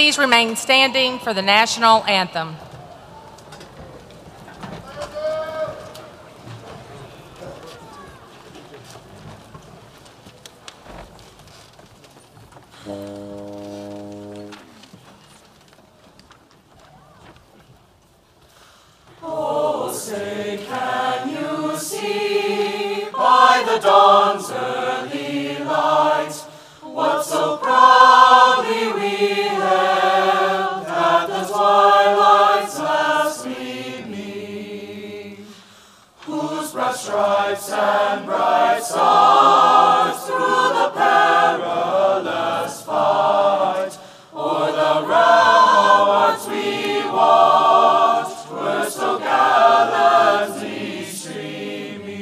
please remain standing for the national anthem. Oh, say, can you see by the dawn's early light what so proudly we hailed at the twilight's last gleaming, whose broad stripes and bright stars through the perilous fight o'er the ramparts we watched were so gallantly streaming,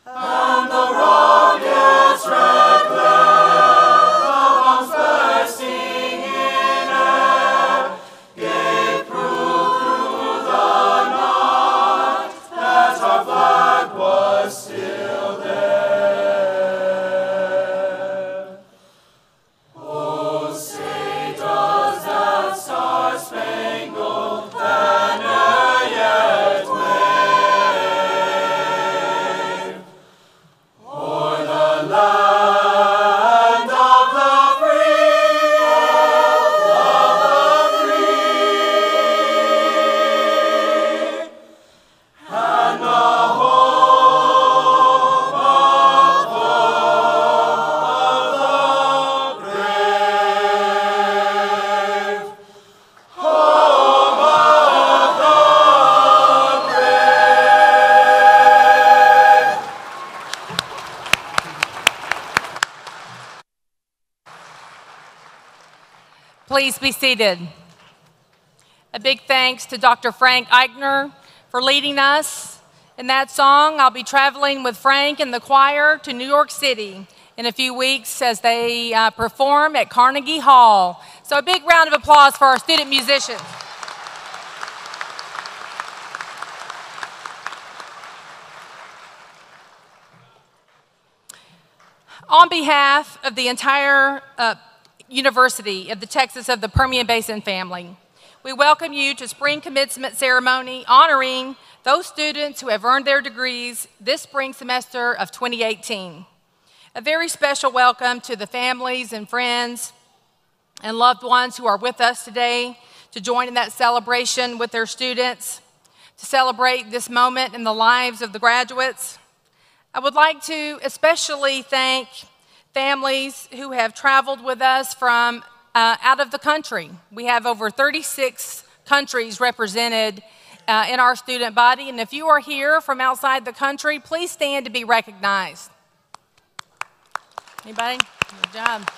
and the rocket's red glare, the bombs bursting in air, gave proof through the night that our flag was still there. Oh, say, does that star-spangled banner yet wave o'er the land of the free, and the hope of the brave, home of the brave. Please be seated. A big thanks to Dr. Frank Eichner for leading us in that song. I'll be traveling with Frank and the choir to New York City in a few weeks as they perform at Carnegie Hall. So a big round of applause for our student musicians. On behalf of the entire University of the Permian Basin family, we welcome you to spring commencement ceremony honoring those students who have earned their degrees this spring semester of 2018. A very special welcome to the families and friends and loved ones who are with us today to join in that celebration with their students, to celebrate this moment in the lives of the graduates. I would like to especially thank families who have traveled with us from out of the country. We have over 36 countries represented in our student body, and if you are here from outside the country, please stand to be recognized. Anybody? Good job.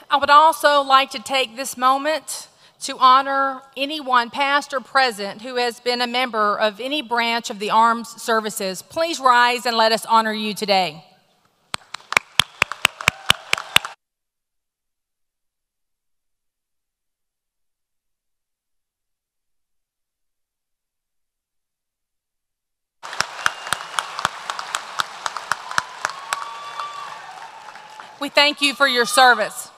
I would also like to take this moment to honor anyone, past or present, who has been a member of any branch of the armed services. Please rise and let us honor you today. We thank you for your service.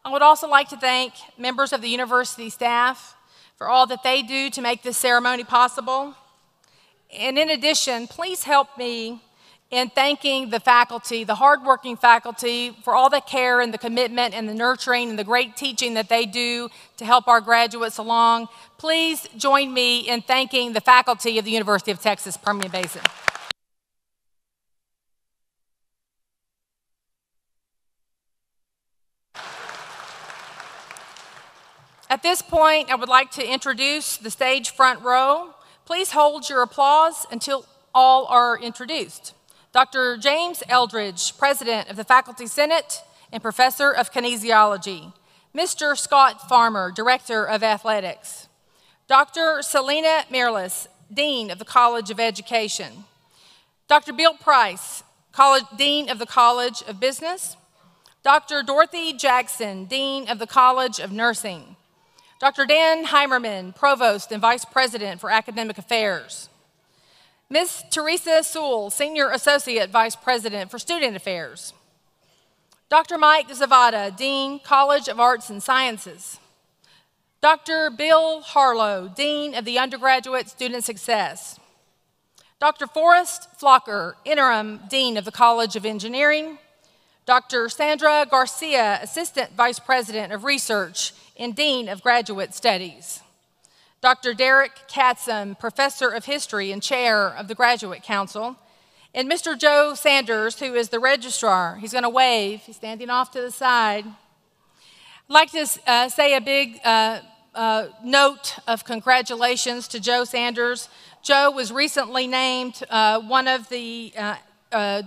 I would also like to thank members of the university staff for all that they do to make this ceremony possible. And in addition, please help me in thanking the faculty, the hardworking faculty, for all the care and the commitment and the nurturing and the great teaching that they do to help our graduates along. Please join me in thanking the faculty of the University of Texas Permian Basin. At this point, I would like to introduce the stage front row. Please hold your applause until all are introduced. Dr. James Eldridge, President of the Faculty Senate and Professor of Kinesiology. Mr. Scott Farmer, Director of Athletics. Dr. Selena Mirlis, Dean of the College of Education. Dr. Bill Price, Dean of the College of Business. Dr. Dorothy Jackson, Dean of the College of Nursing. Dr. Dan Heimerman, Provost and Vice President for Academic Affairs. Ms. Teresa Sewell, Senior Associate Vice President for Student Affairs. Dr. Mike Zavada, Dean, College of Arts and Sciences. Dr. Bill Harlow, Dean of the Undergraduate Student Success. Dr. Forrest Flocker, Interim Dean of the College of Engineering. Dr. Sandra Garcia, Assistant Vice President of Research and Dean of Graduate Studies. Dr. Derek Katzum, Professor of History and Chair of the Graduate Council. And Mr. Joe Sanders, who is the registrar. He's going to wave. He's standing off to the side. I'd like to say a big note of congratulations to Joe Sanders. Joe was recently named one of the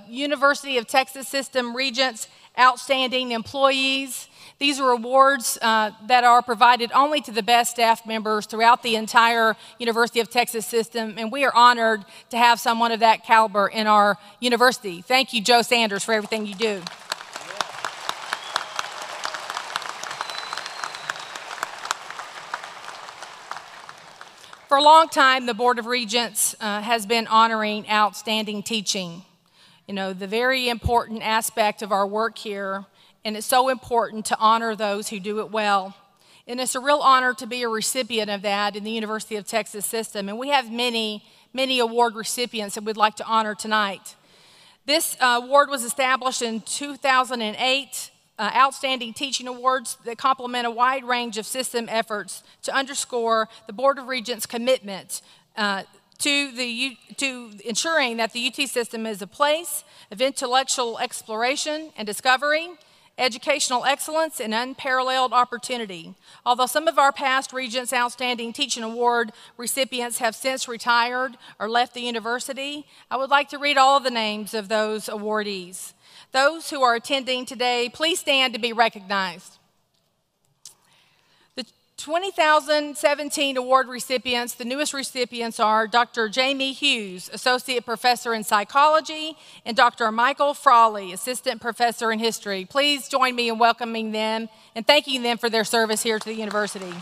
University of Texas System Regents' Outstanding Employees. These are awards that are provided only to the best staff members throughout the entire University of Texas system, and we are honored to have someone of that caliber in our university. Thank you, Joe Sanders, for everything you do. For a long time, the Board of Regents has been honoring outstanding teaching. You know, the very important aspect of our work here, and it's so important to honor those who do it well. And it's a real honor to be a recipient of that in the University of Texas system. And we have many, many award recipients that we'd like to honor tonight. This award was established in 2008, Outstanding Teaching Awards that complement a wide range of system efforts to underscore the Board of Regents' commitment to ensuring that the UT system is a place of intellectual exploration and discovery, educational excellence, and unparalleled opportunity. Although some of our past Regents Outstanding Teaching Award recipients have since retired or left the university, I would like to read all of the names of those awardees. Those who are attending today, please stand to be recognized. The 2017 award recipients, the newest recipients are Dr. Jamie Hughes, Associate Professor in Psychology, and Dr. Michael Frawley, Assistant Professor in History. Please join me in welcoming them and thanking them for their service here to the university.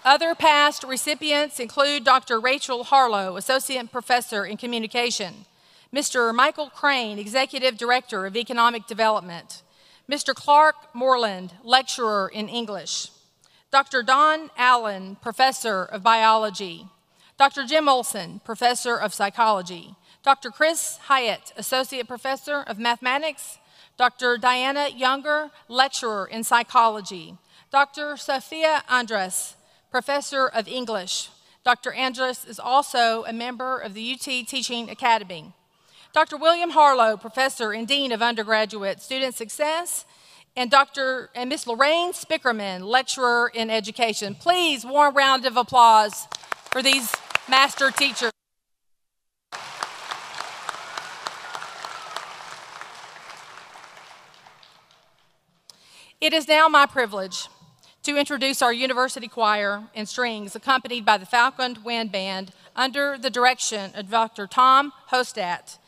Other past recipients include Dr. Rachel Harlow, Associate Professor in Communication, Mr. Michael Crane, Executive Director of Economic Development, Mr. Clark Moreland, Lecturer in English, Dr. Don Allen, Professor of Biology, Dr. Jim Olson, Professor of Psychology, Dr. Chris Hyatt, Associate Professor of Mathematics, Dr. Diana Younger, Lecturer in Psychology, Dr. Sophia Andres, Professor of English. Dr. Andres is also a member of the UT Teaching Academy. Dr. William Harlow, Professor and Dean of Undergraduate Student Success, and Ms. Lorraine Spickerman, Lecturer in Education. Please, warm round of applause for these master teachers. It is now my privilege to introduce our university choir and strings, accompanied by the Falcon Wind Band under the direction of Dr. Tom Hostat,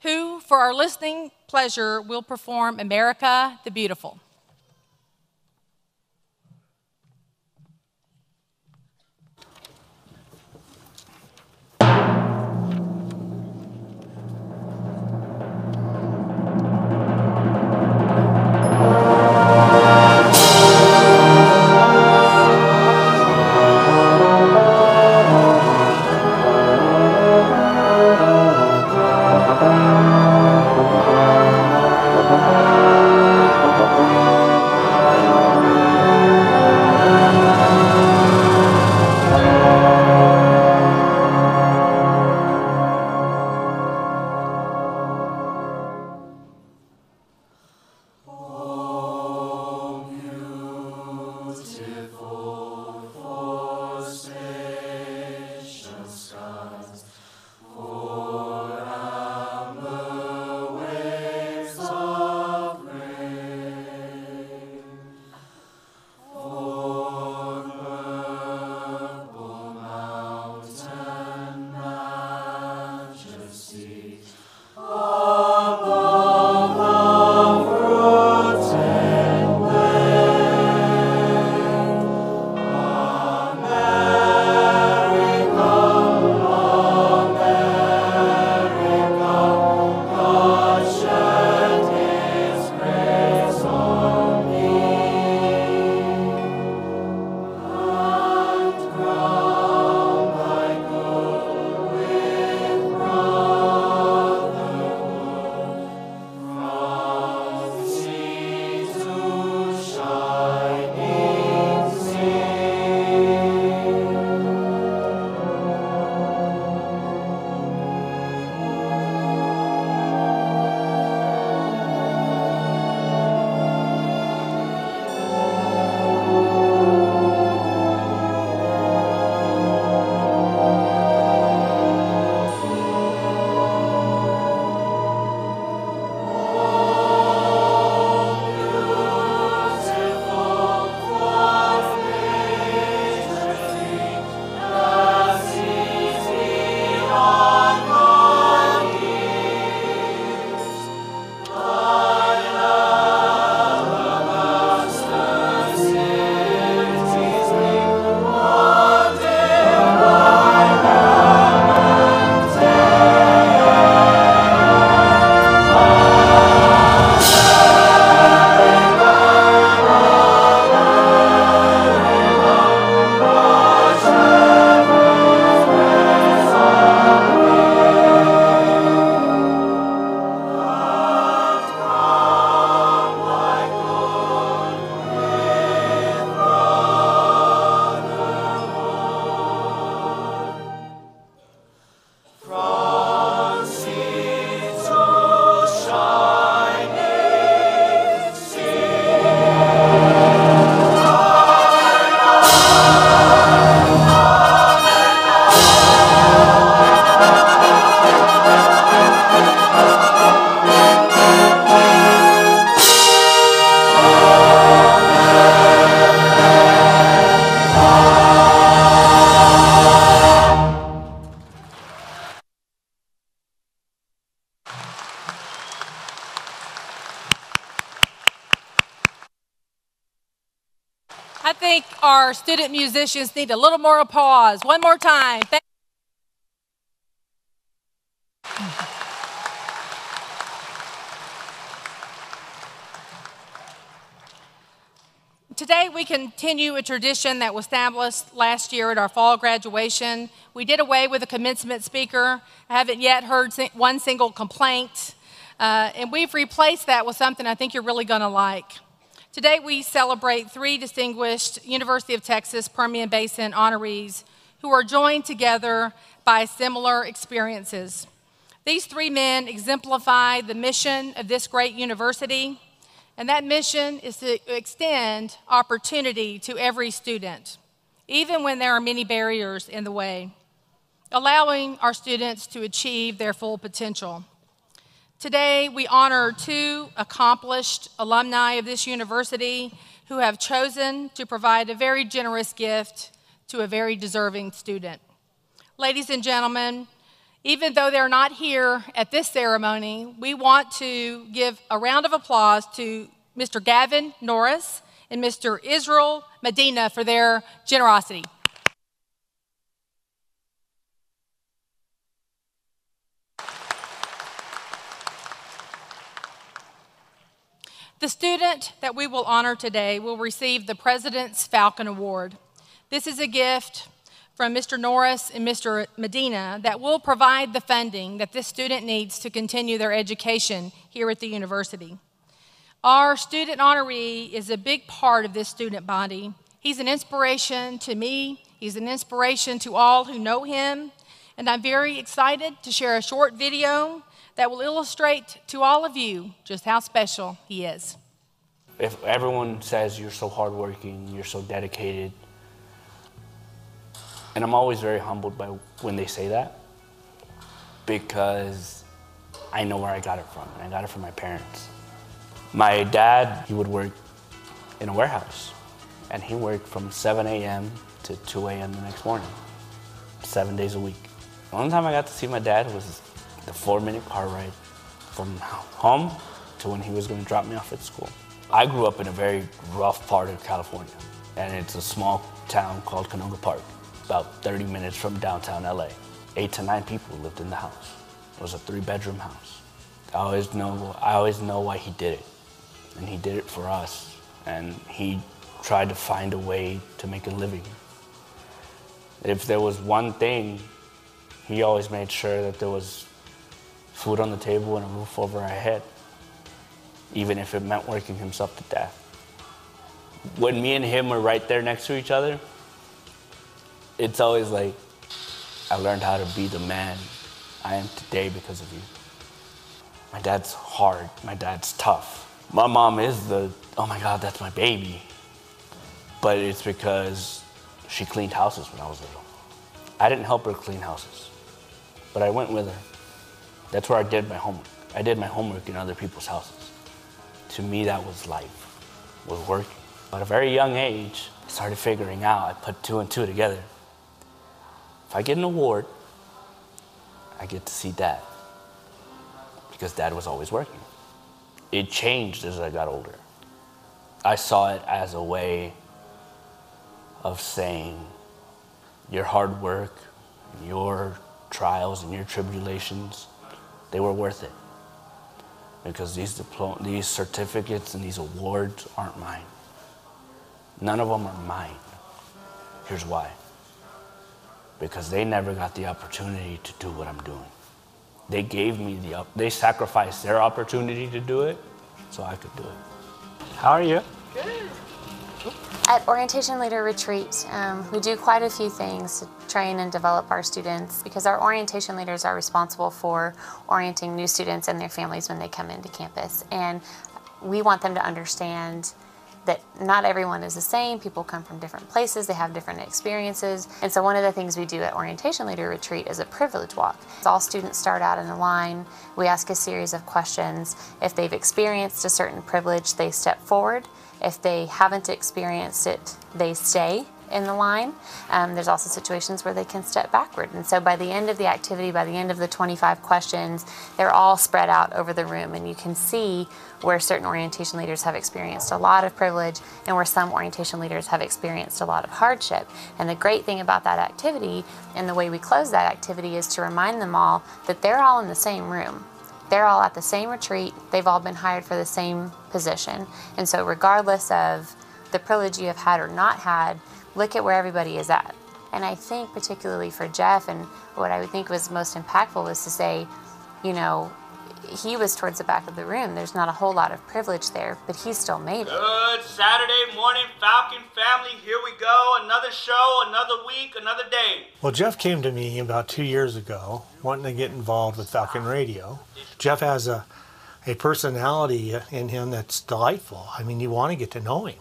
who, for our listening pleasure, will perform America the Beautiful. our student musicians need a little more applause. One more time. Today we continue a tradition that was established last year at our fall graduation. We did away with a commencement speaker. I haven't yet heard one single complaint. And we've replaced that with something I think you're really going to like. Today we celebrate 3 distinguished University of Texas Permian Basin honorees who are joined together by similar experiences. These 3 men exemplify the mission of this great university, and that mission is to extend opportunity to every student, even when there are many barriers in the way, allowing our students to achieve their full potential. Today, we honor 2 accomplished alumni of this university who have chosen to provide a very generous gift to a very deserving student. Ladies and gentlemen, even though they're not here at this ceremony, we want to give a round of applause to Mr. Gavin Norris and Mr. Israel Medina for their generosity. The student that we will honor today will receive the President's Falcon Award. This is a gift from Mr. Norris and Mr. Medina that will provide the funding that this student needs to continue their education here at the university. Our student honoree is a big part of this student body. He's an inspiration to me. He's an inspiration to all who know him. And I'm very excited to share a short video that will illustrate to all of you just how special he is. If everyone says you're so hardworking, you're so dedicated, and I'm always very humbled by when they say that, because I know where I got it from, and I got it from my parents. My dad, he would work in a warehouse, and he worked from 7 a.m. to 2 a.m. the next morning, 7 days a week. The only time I got to see my dad was the 4-minute car ride from home to when he was going to drop me off at school. I grew up in a very rough part of California, and it's a small town called Canoga Park, about 30 minutes from downtown LA. 8 to 9 people lived in the house. It was a 3-bedroom house. I always know why he did it, and he did it for us, and he tried to find a way to make a living. If there was one thing, he always made sure that there was food on the table and a roof over our head, even if it meant working himself to death. When me and him are right there next to each other, it's always like, I learned how to be the man I am today because of you. My dad's hard, my dad's tough. My mom is the, oh my God, that's my baby. But it's because she cleaned houses when I was little. I didn't help her clean houses, but I went with her. That's where I did my homework. I did my homework in other people's houses. To me, that was life, was working. At a very young age, I started figuring out, I put 2 and 2 together. If I get an award, I get to see Dad, because Dad was always working. It changed as I got older. I saw it as a way of saying, your hard work, your trials and your tribulations, they were worth it. Because these certificates and these awards aren't mine. None of them are mine. Here's why. Because they never got the opportunity to do what I'm doing. They gave me they sacrificed their opportunity to do it so I could do it. How are you? Good. At Orientation Leader Retreat, we do quite a few things to train and develop our students, because our orientation leaders are responsible for orienting new students and their families when they come into campus. And we want them to understand that not everyone is the same. People come from different places, they have different experiences. And so one of the things we do at Orientation Leader Retreat is a privilege walk. All students start out in a line. We ask a series of questions. If they've experienced a certain privilege, they step forward. If they haven't experienced it, they stay. in the line. There's also situations where they can step backward. And so by the end of the activity, by the end of the 25 questions, they're all spread out over the room. And you can see where certain orientation leaders have experienced a lot of privilege and where some orientation leaders have experienced a lot of hardship. And the great thing about that activity and the way we close that activity is to remind them all that they're all in the same room. They're all at the same retreat. They've all been hired for the same position. And so regardless of the privilege you have had or not had, look at where everybody is at. And I think particularly for Jeff, and what I would think was most impactful was to say, you know, he was towards the back of the room. There's not a whole lot of privilege there, but he still made it. Good Saturday morning, Falcon family. Here we go. Another show, another week, another day. Well, Jeff came to me about 2 years ago wanting to get involved with Falcon Radio. Jeff has a personality in him that's delightful. I mean, you want to get to know him.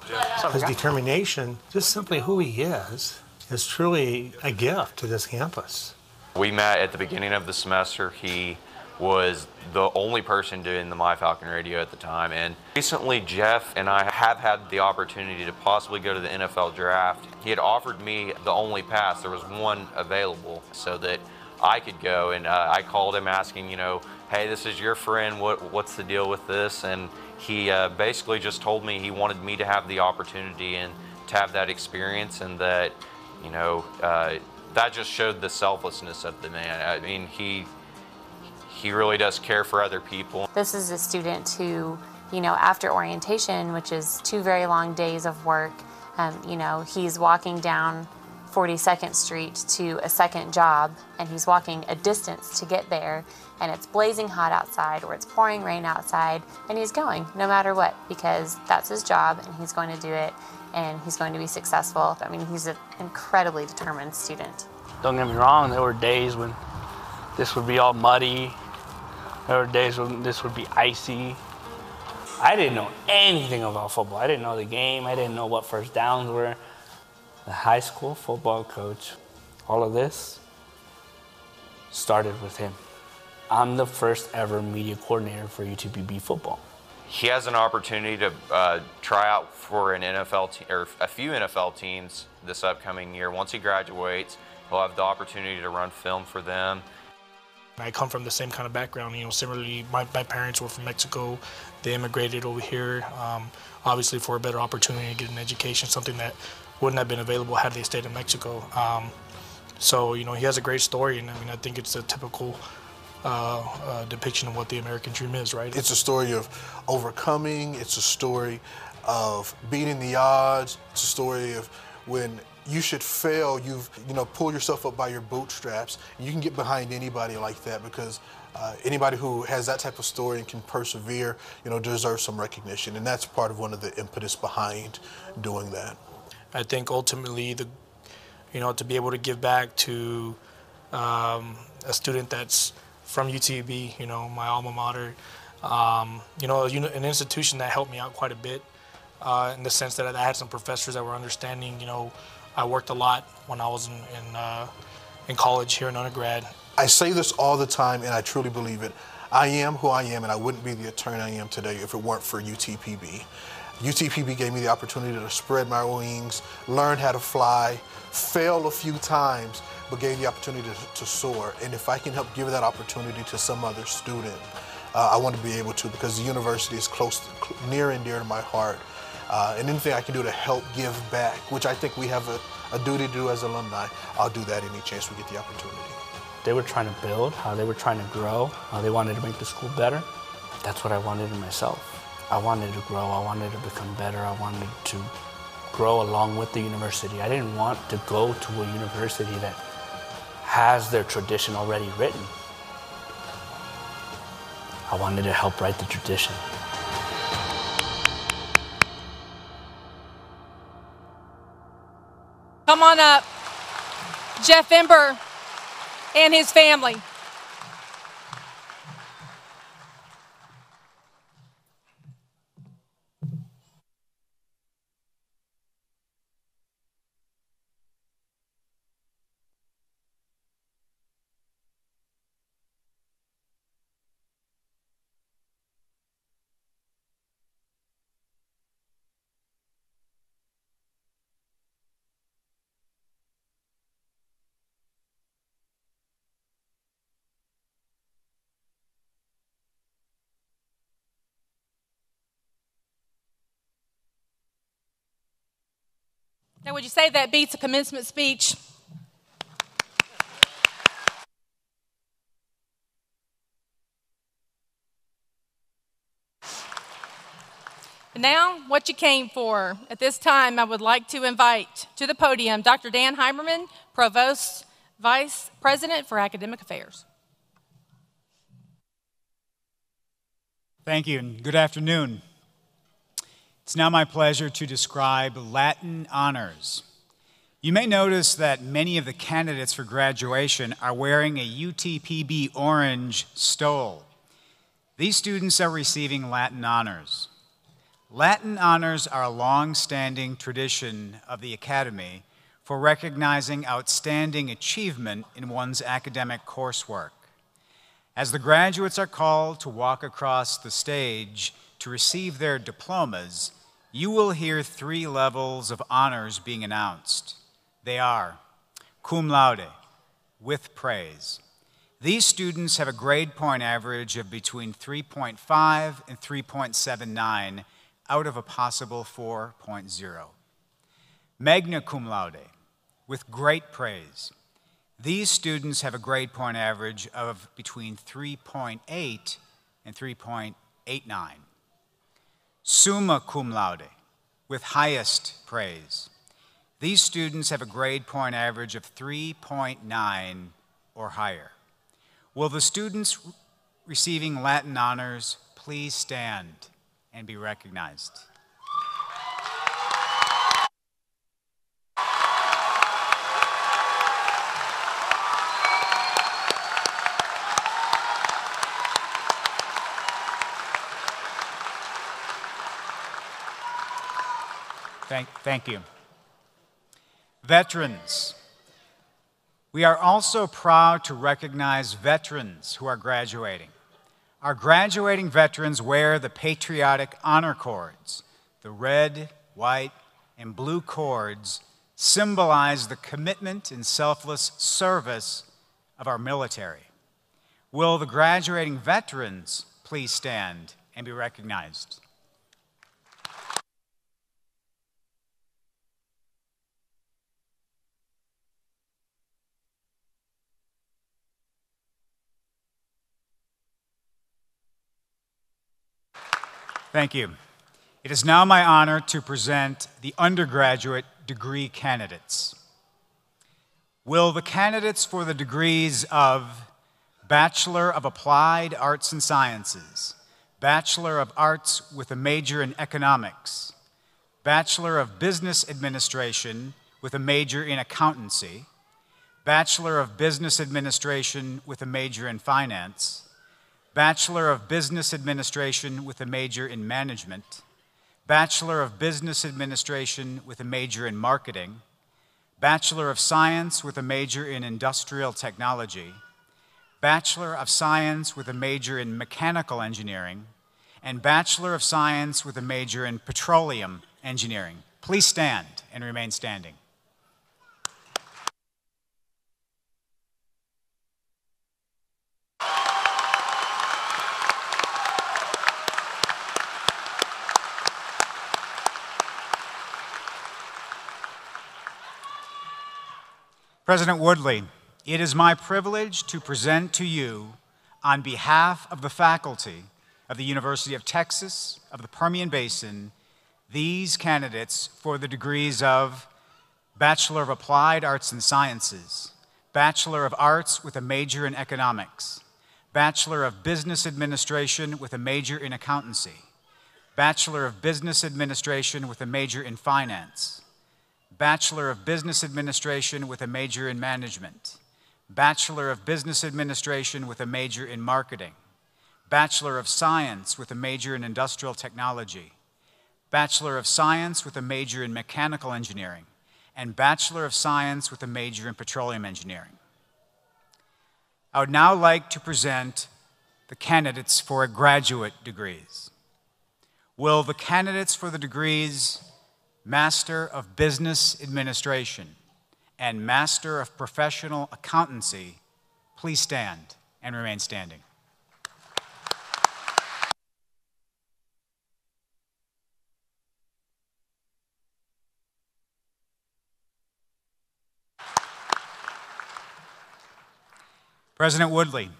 His determination, just simply who he is truly a gift to this campus. We met at the beginning of the semester. He was the only person doing the My Falcon Radio at the time, and recently Jeff and I have had the opportunity to possibly go to the NFL draft. He had offered me the only pass. There was one available so that I could go, and I called him asking, you know, hey, this is your friend, what's the deal with this? And he basically just told me he wanted me to have the opportunity and to have that experience, and that, you know, that just showed the selflessness of the man. I mean, he really does care for other people. This is a student who, you know, after orientation, which is 2 very long days of work, you know, he's walking down 42nd Street to a second job, and he's walking a distance to get there, and it's blazing hot outside or it's pouring rain outside, and he's going no matter what, because that's his job and he's going to do it and he's going to be successful. I mean, he's an incredibly determined student. Don't get me wrong, there were days when this would be all muddy. There were days when this would be icy. I didn't know anything about football. I didn't know the game. I didn't know what first downs were. The high school football coach, all of this started with him. I'm the first ever media coordinator for UTPB football. He has an opportunity to try out for an NFL or a few NFL teams this upcoming year. Once he graduates, he'll have the opportunity to run film for them. I come from the same kind of background, you know, similarly, my parents were from Mexico. They immigrated over here, obviously for a better opportunity to get an education, something that wouldn't have been available had they stayed in Mexico. So, you know, he has a great story, and I mean, I think it's a typical depiction of what the American dream is, right? It's a story of overcoming, it's a story of beating the odds, it's a story of when you should fail, pull yourself up by your bootstraps. You can get behind anybody like that, because anybody who has that type of story and can persevere, you know, deserves some recognition, and that's part of one of the impetus behind doing that. I think ultimately, to be able to give back to a student that's from UTB, you know, my alma mater, an institution that helped me out quite a bit in the sense that I had some professors that were understanding. You know, I worked a lot when I was in college here in undergrad. I say this all the time, and I truly believe it. I am who I am, and I wouldn't be the attorney I am today if it weren't for UTPB. UTPB gave me the opportunity to spread my wings, learn how to fly, fail a few times, but gave the opportunity to soar. And if I can help give that opportunity to some other student, I want to be able to, because the university is near and dear to my heart. And anything I can do to help give back, which I think we have a duty to do as alumni, I'll do that any chance we get the opportunity. They were trying to build, how they were trying to grow, how they wanted to make the school better. That's what I wanted in myself. I wanted to grow, I wanted to become better, I wanted to grow along with the university. I didn't want to go to a university that has their tradition already written. I wanted to help write the tradition. Come on up, Jeff Ember and his family. Now, would you say that beats a commencement speech? And now, what you came for. At this time, I would like to invite to the podium Dr. Dan Heimerman, Provost Vice President for Academic Affairs. Thank you, and good afternoon. It's now my pleasure to describe Latin honors. You may notice that many of the candidates for graduation are wearing a UTPB orange stole. These students are receiving Latin honors. Latin honors are a long-standing tradition of the Academy for recognizing outstanding achievement in one's academic coursework. As the graduates are called to walk across the stage to receive their diplomas, you will hear 3 levels of honors being announced. They are cum laude, with praise. These students have a grade point average of between 3.5 and 3.79 out of a possible 4.0. Magna cum laude, with great praise. These students have a grade point average of between 3.8 and 3.89. Summa cum laude, with highest praise. These students have a grade point average of 3.9 or higher. Will the students receiving Latin honors please stand and be recognized? Thank you. Veterans. We are also proud to recognize veterans who are graduating. Our graduating veterans wear the patriotic honor cords. The red, white, and blue cords symbolize the commitment and selfless service of our military. Will the graduating veterans please stand and be recognized? Thank you. It is now my honor to present the undergraduate degree candidates. Will the candidates for the degrees of Bachelor of Applied Arts and Sciences, Bachelor of Arts with a major in Economics, Bachelor of Business Administration with a major in Accountancy, Bachelor of Business Administration with a major in Finance, Bachelor of Business Administration with a major in Management, Bachelor of Business Administration with a major in Marketing, Bachelor of Science with a major in Industrial Technology, Bachelor of Science with a major in Mechanical Engineering, and Bachelor of Science with a major in Petroleum Engineering. Please stand and remain standing. President Woodley, it is my privilege to present to you, on behalf of the faculty of the University of Texas of the Permian Basin, these candidates for the degrees of Bachelor of Applied Arts and Sciences, Bachelor of Arts with a major in Economics, Bachelor of Business Administration with a major in Accountancy, Bachelor of Business Administration with a major in Finance, Bachelor of Business Administration with a major in Management, Bachelor of Business Administration with a major in Marketing, Bachelor of Science with a major in Industrial Technology, Bachelor of Science with a major in Mechanical Engineering, and Bachelor of Science with a major in Petroleum Engineering. I would now like to present the candidates for graduate degrees. Will the candidates for the degrees Master of Business Administration and Master of Professional Accountancy please stand and remain standing? President Woodley,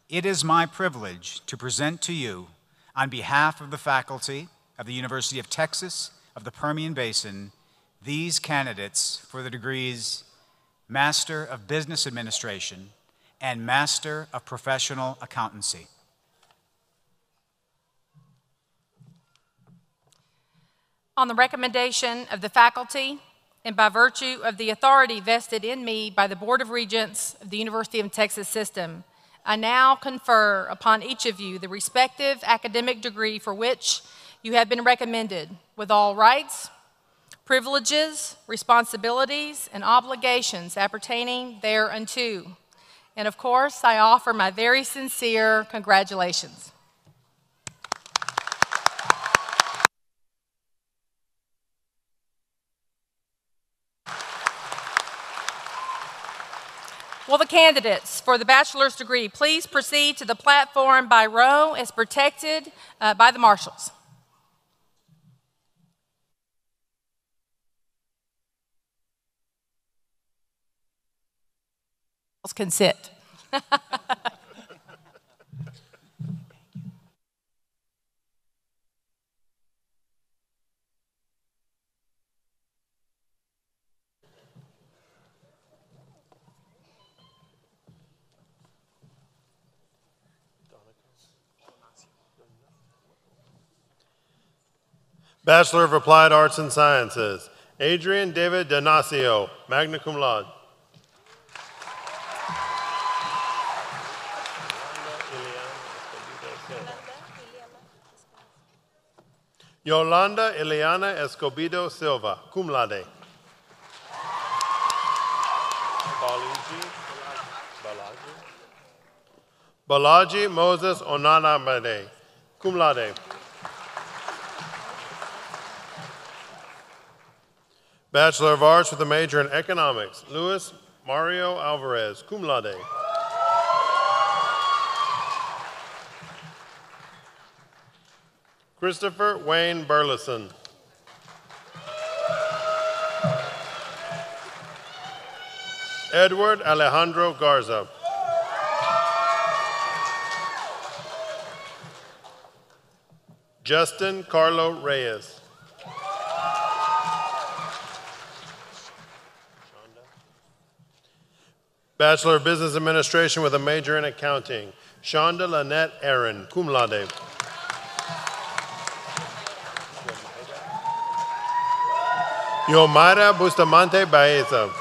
it is my privilege to present to you, on behalf of the faculty of the University of Texas of the Permian Basin, these candidates for the degrees Master of Business Administration and Master of Professional Accountancy. On the recommendation of the faculty and by virtue of the authority vested in me by the Board of Regents of the University of Texas System, I now confer upon each of you the respective academic degree for which you have been recommended, with all rights, privileges, responsibilities, and obligations appertaining thereunto. And of course, I offer my very sincere congratulations. Will the candidates for the bachelor's degree please proceed to the platform by row as protected by the marshals? Can sit. Bachelor of Applied Arts and Sciences, Adrian David Donacio, magna cum laude. Yolanda Ileana Escobedo Silva, cum laude. Balaji Moses Onanamade, cum laude. Bachelor of Arts with a major in Economics, Luis Mario Alvarez, cum laude. Christopher Wayne Burleson. Edward Alejandro Garza. Justin Carlo Reyes. Bachelor of Business Administration with a major in Accounting, Shonda Lynette Aaron, cum laude. Yomaira Bustamante Baeza.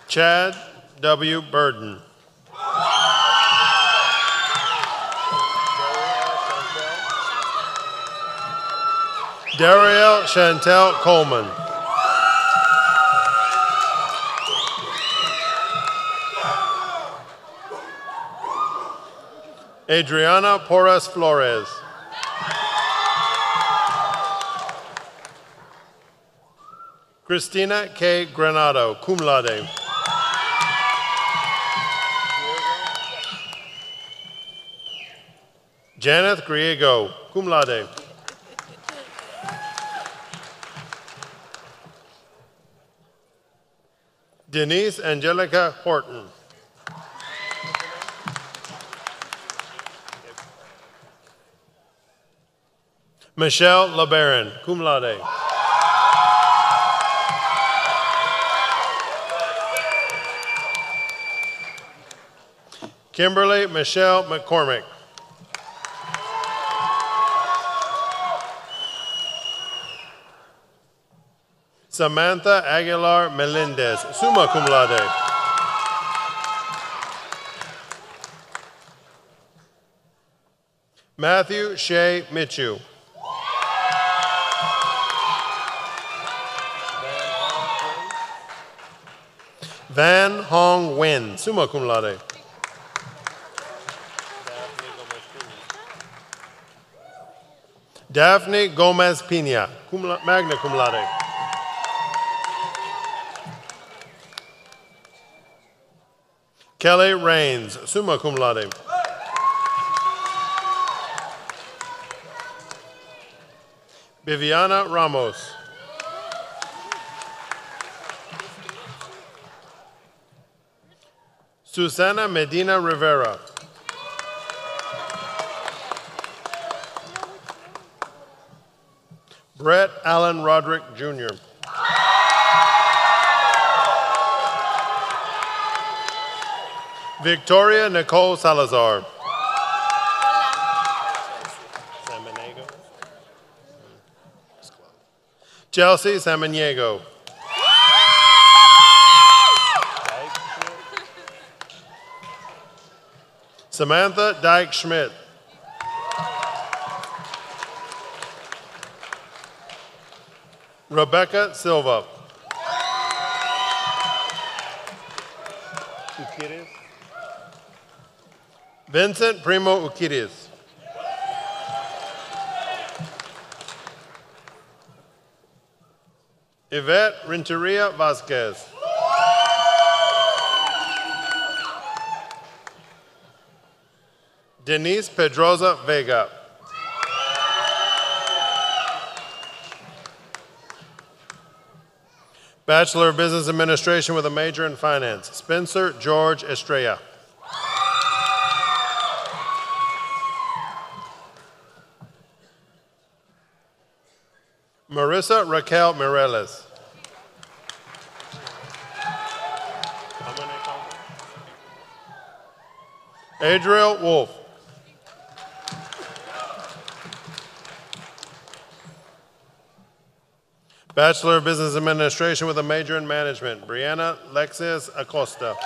Chad W. Burden. Dariel Chantel Coleman. Adriana Porras Flores. Christina K. Granado, cum laude. Janeth Griego, cum laude. Denise Angelica Horton. Michelle LeBaron, cum laude. Kimberly Michelle McCormick. Samantha Aguilar Melendez, summa cum laude. Matthew Shea Michu. Van Hong Nguyen, summa cum laude. Daphne Gomez Pina, magna cum laude. Kelly Rains, summa cum laude. Viviana Ramos. Susana Medina Rivera. Brett Allen Roderick, Jr. Victoria Nicole Salazar. Chelsea Samaniego. Samantha Dyke Schmidt. Rebecca Silva. Vincent Primo Uquiris. Yvette Renteria Vasquez. Denise Pedroza Vega. Bachelor of Business Administration with a major in finance, Spencer George Estrella. Marissa Raquel Mireles. Adriel Wolf. Bachelor of Business Administration with a major in management, Brianna Lexius Acosta.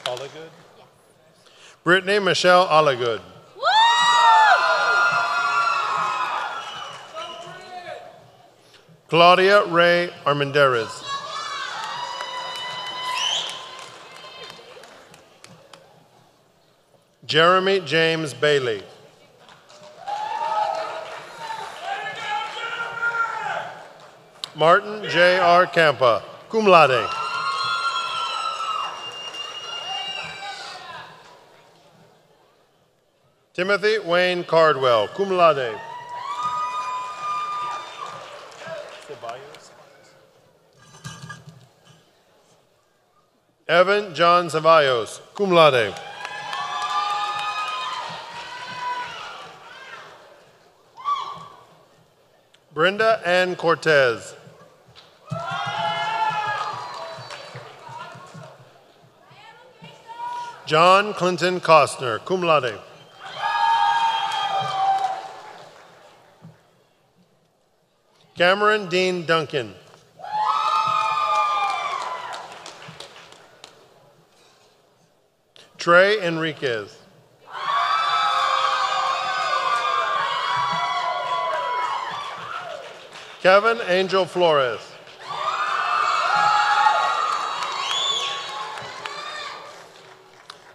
Allagood? Yes. Brittany Michelle Allagood. Claudia Ray Armendariz. Jeremy James Bailey. Martin J.R. Campa, cum laude. Timothy Wayne Cardwell, cum laude. Evan John Ceballos, cum laude. Brenda Ann Cortez. John Clinton Costner, cum laude. Cameron Dean Duncan. Trey Enriquez. Kevin Angel Flores.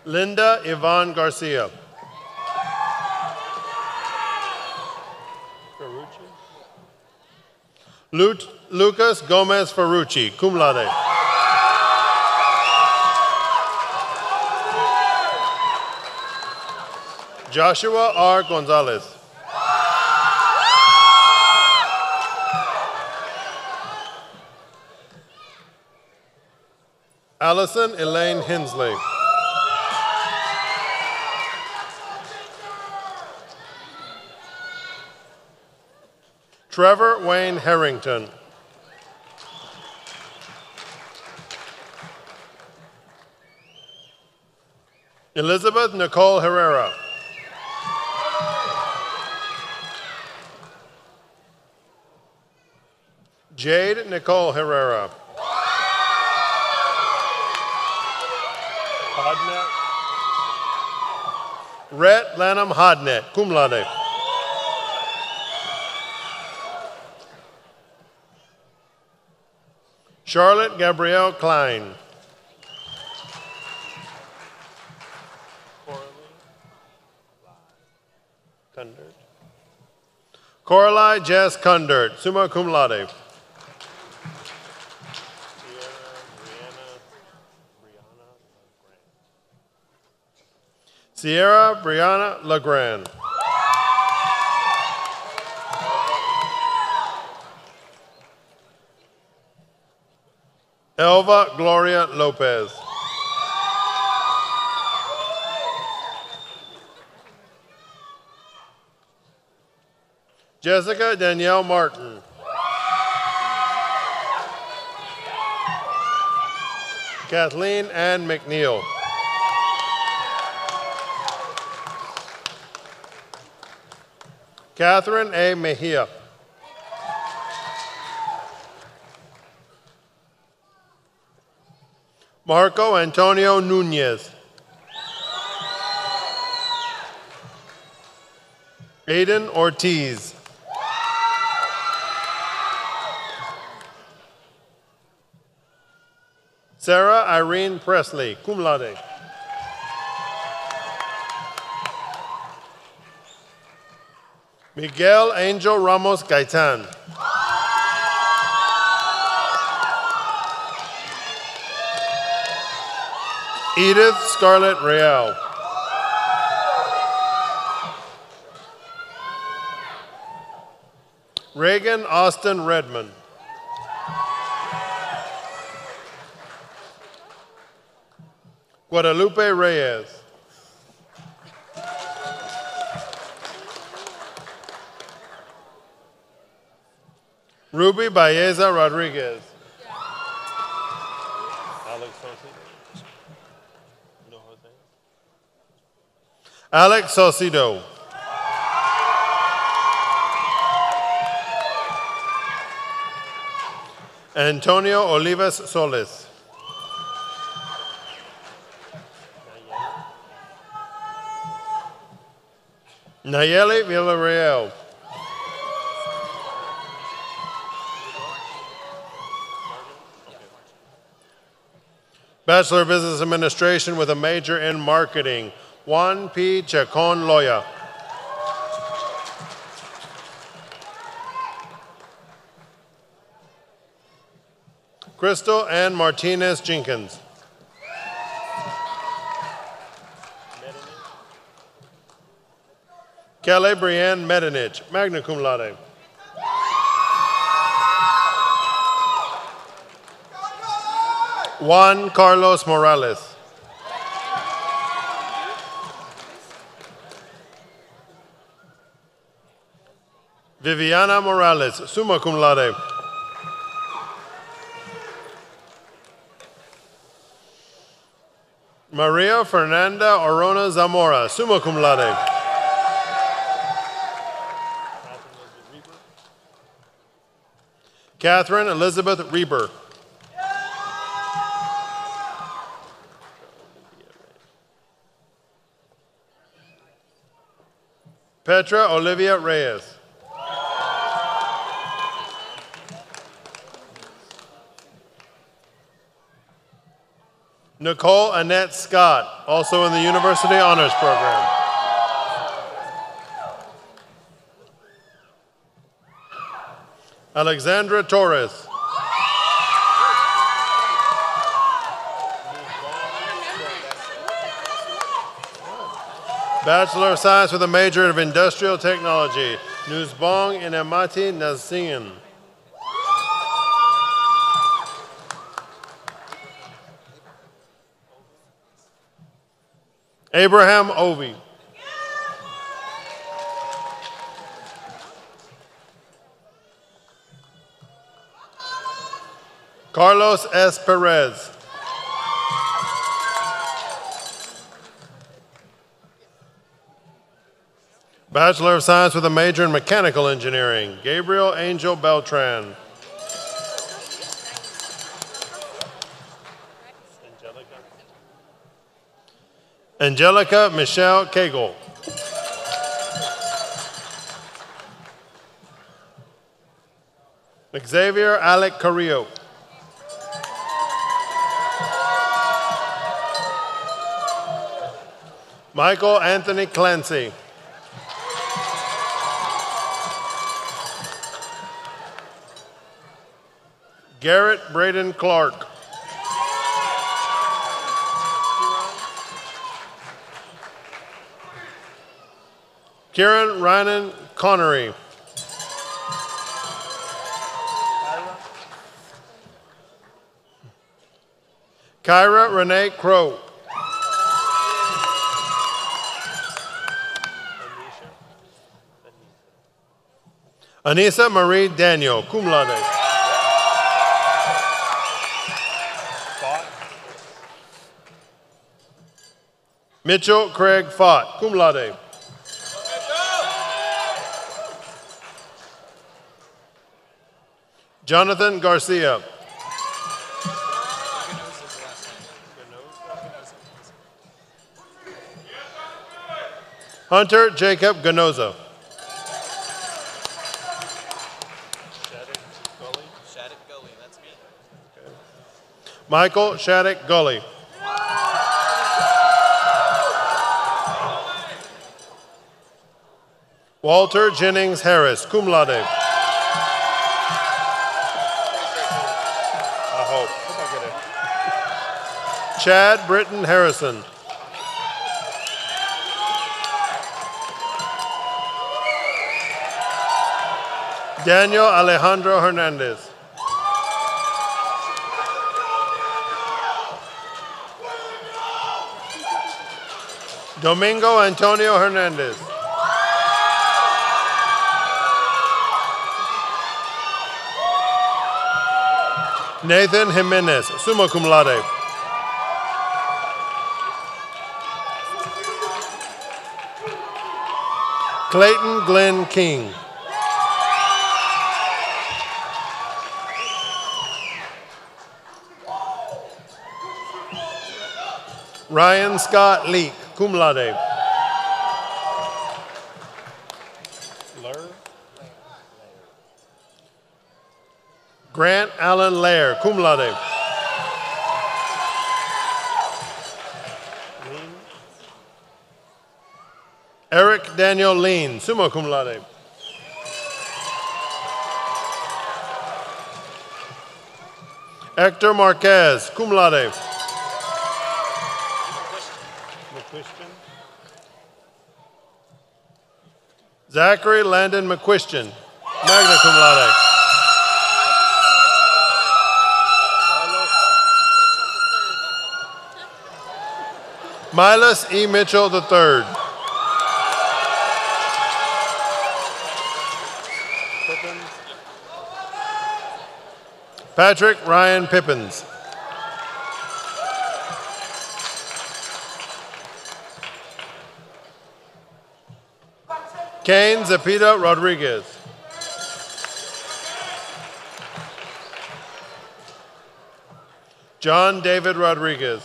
Linda Yvonne Garcia. Lucas Gomez Ferrucci, cum laude. Joshua R. Gonzalez. Allison Elaine Hensley. Trevor Wayne Harrington. Elizabeth Nicole Herrera. Jade Nicole Herrera. Hodnet. Rhett Lanham Hodnet, cum laude. Charlotte Gabrielle Klein. Coralie Jess Kundert, summa cum laude. Sierra Brianna Legrand. Elva Gloria Lopez. Jessica Danielle Martin. Kathleen Ann McNeil. Catherine A. Mejia. Marco Antonio Nunez. Aiden Ortiz. Sarah Irene Presley, cum laude. Miguel Angel Ramos Gaitan. Edith Scarlett Real. Reagan Austin Redmond. Guadalupe Reyes. Ruby Baeza Rodriguez. Alex Saucedo. Antonio Olivas Solis. Nayeli Villarreal. Bachelor of Business Administration with a major in marketing, Juan P. Chacon Loya. Crystal Ann Martinez Jenkins. Kelly Brianne Medanich, magna cum laude. Juan Carlos Morales. Viviana Morales, summa cum laude. Maria Fernanda Orona Zamora, summa cum laude. Catherine Elizabeth Reber. Petra Olivia Reyes. Nicole Annette Scott, also in the University Honors Program. Alexandra Torres. Bachelor of Science with a major of Industrial Technology, Nuzbong Inamati Nazian. Abraham Ovi. Carlos S. Perez. Bachelor of Science with a major in Mechanical Engineering, Gabriel Angel Beltran. Angelica Michelle Cagle. Xavier Alec Carrillo. Michael Anthony Clancy. Garrett Braden Clark. Kieran Ryan Connery. Kyra Renee Crow. Anissa Marie Daniel, cum laude. Mitchell Craig Fott, cum laude. Jonathan Garcia. Hunter Jacob Ganoza. Michael Shattuck Gully. Walter Jennings Harris, cum laude. I hope. Chad Britton Harrison. Daniel Alejandro Hernandez. Domingo Antonio Hernandez. Nathan Jimenez, summa cum laude. Clayton Glenn King. Ryan Scott Leak, cum laude. Grant Allen Lair, cum laude. Eric Daniel Lean, summa cum laude. Hector Marquez, cum laude. Zachary Landon McQuistion, magna cum laude. Milas E. Mitchell III. Patrick Ryan Pippins. Kane Zapita Rodriguez. John David Rodriguez.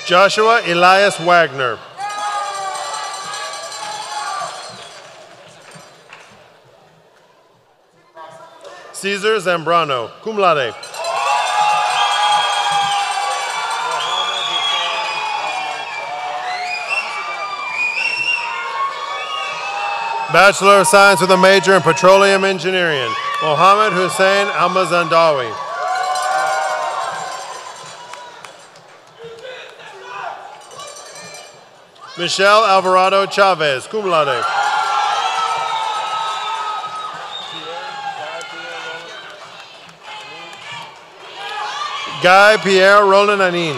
Joshua Elias Wagner. Cesar Zambrano, cum laude. Bachelor of Science with a major in Petroleum Engineering, Mohammed Hussein Almazandawi. Michelle Alvarado Chavez, cum laude. Guy Pierre Roland Anin.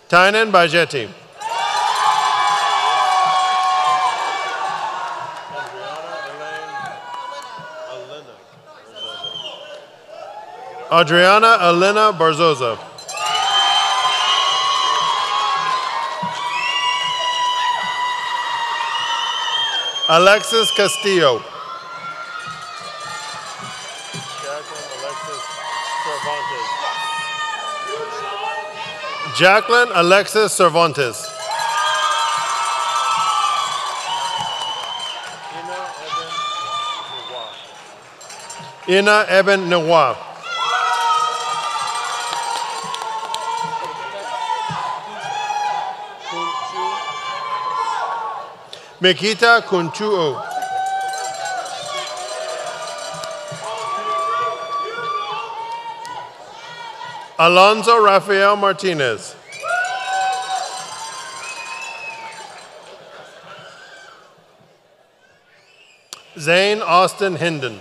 Tynan Bajetti. Adriana Elena Barzoza. Alexis Castillo. Jacqueline Alexis Cervantes. Ina Eben Noir. Mikita Kunchuo. Alonso Rafael Martinez. Zane Austin Hinden.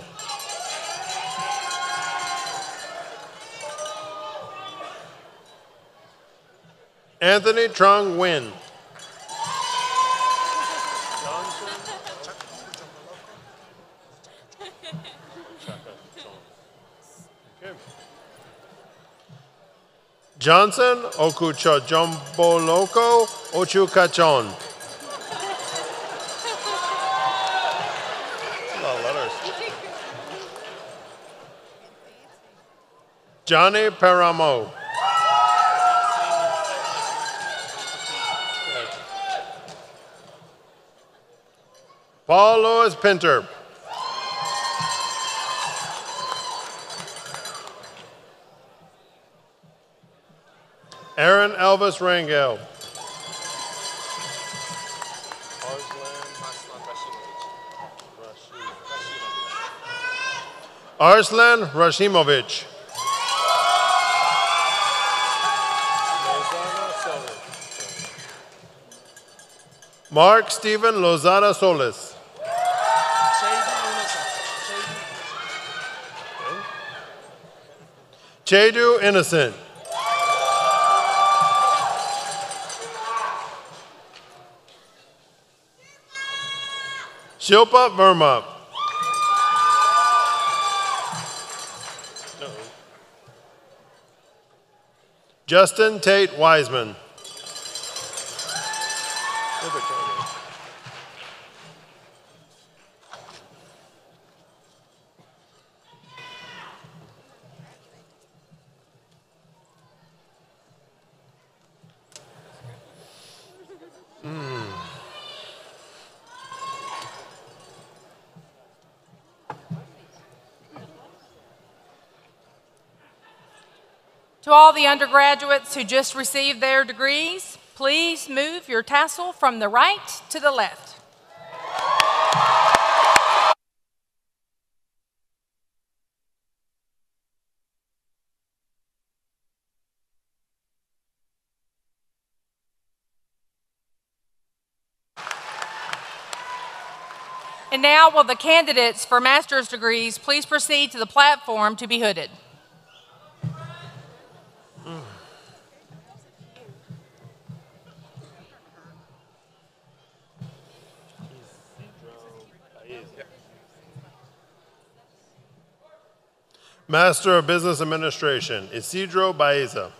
Anthony Trong Nguyen. Johnson Okuchojomboloko Ochukachon. A lot of letters. Johnny Paramo. Paul Louis Pinter. Aaron Elvis Rangel. Arslan Rashimovich. Mark Stephen Lozada Solis. Chedu Innocent. Shilpa Verma. Justin Tate Wiseman. To all the undergraduates who just received their degrees, please move your tassel from the right to the left. And now, will the candidates for master's degrees please proceed to the platform to be hooded? Master of Business Administration, Isidro Baeza.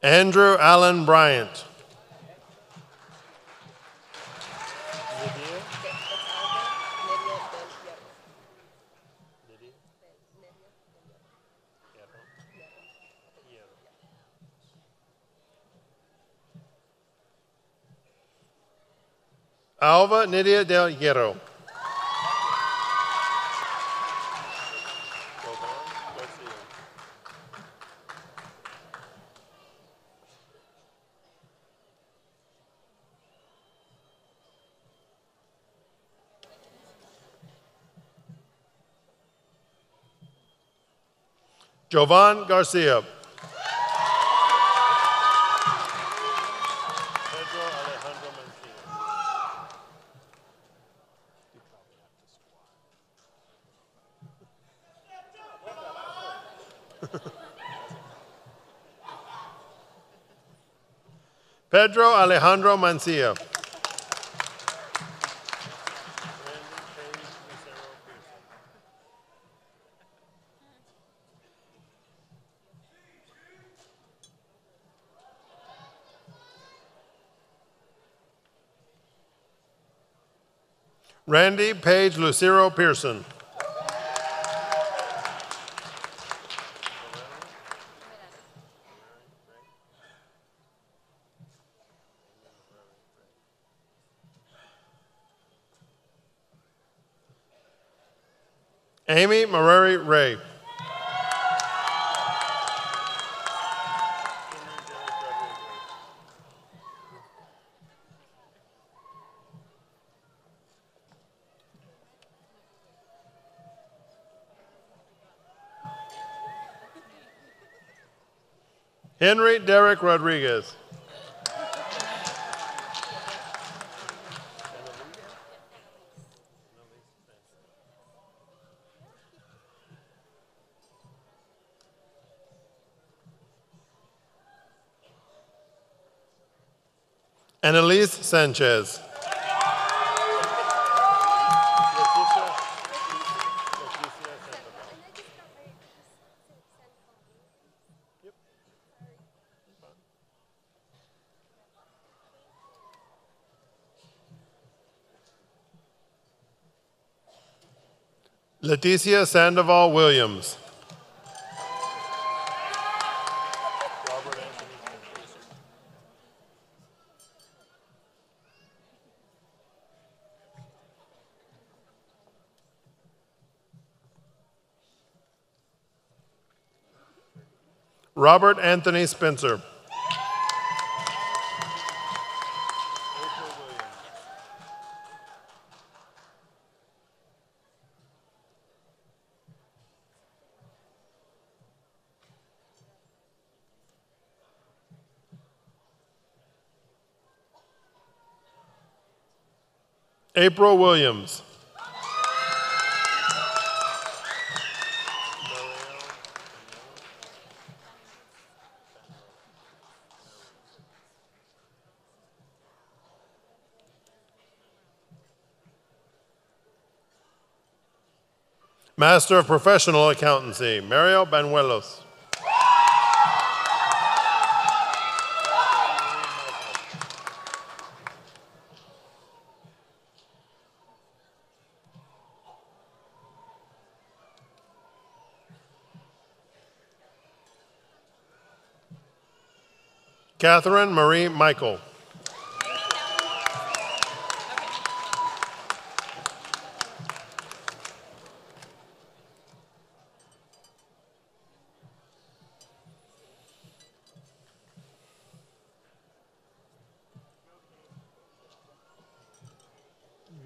Andrew Allen Bryant. Alva Nidia del Hierro. Jovan Garcia. Pedro Alejandro Mancia. Randy Page Lucero Pearson. Amy Mareri Ray. Henry Derek Rodriguez. Annalise Sanchez. Leticia Sandoval Williams. Robert Anthony Spencer. April Williams. Master of Professional Accountancy, Mario Banuelos. Catherine Marie Michael.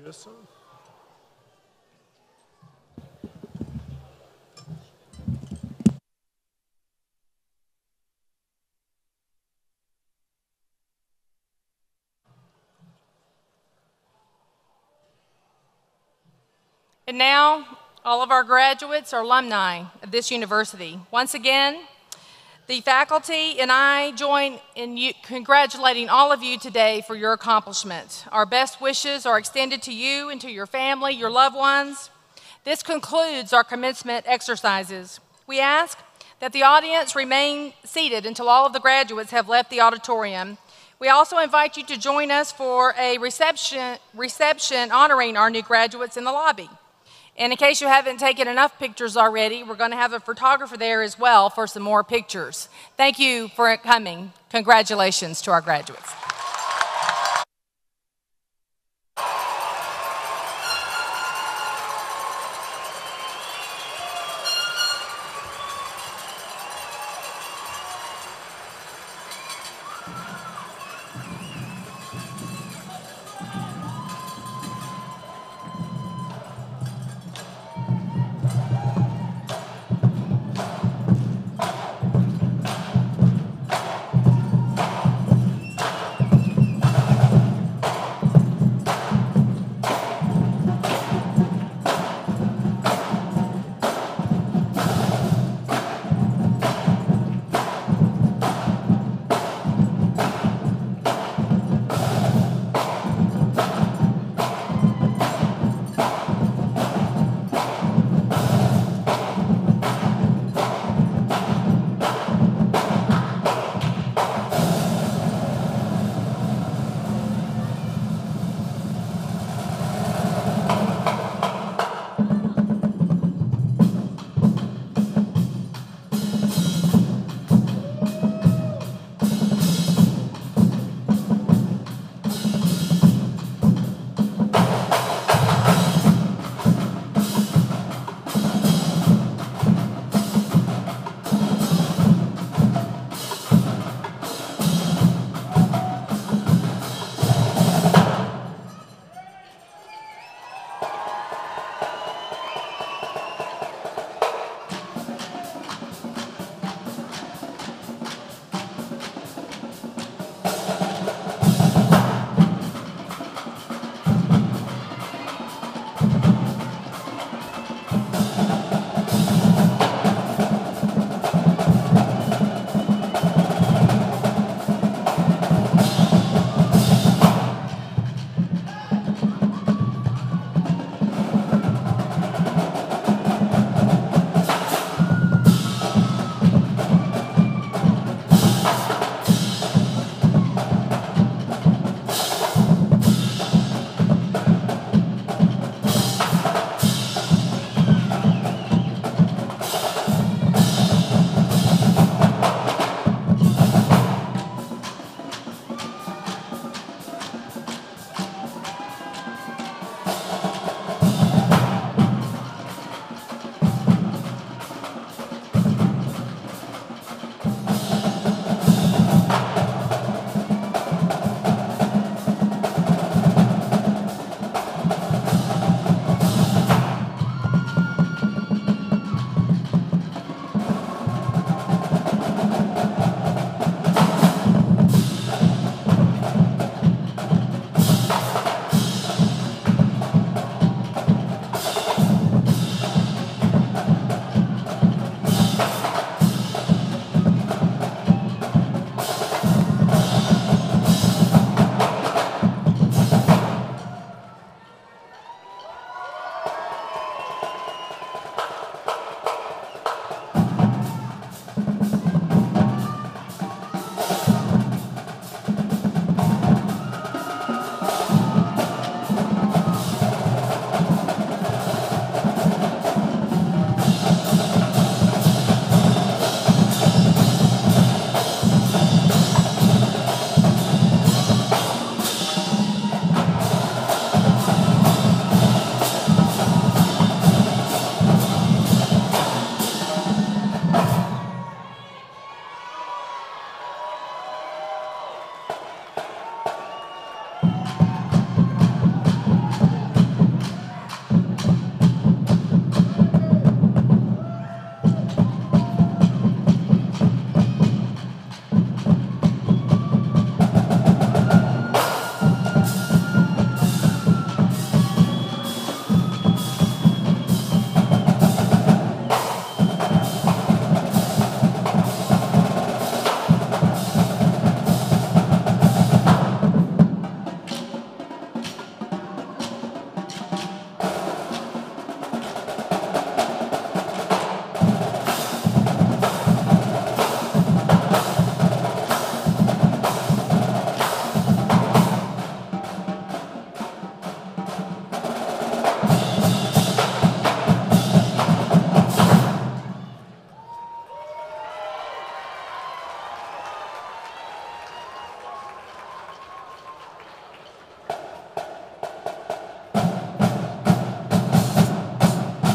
Yes, sir. And now, all of our graduates are alumni of this university. Once again, the faculty and I join in congratulating all of you today for your accomplishment. Our best wishes are extended to you and to your family, your loved ones. This concludes our commencement exercises. We ask that the audience remain seated until all of the graduates have left the auditorium. We also invite you to join us for a reception honoring our new graduates in the lobby. And in case you haven't taken enough pictures already, we're going to have a photographer there as well for some more pictures. Thank you for coming. Congratulations to our graduates.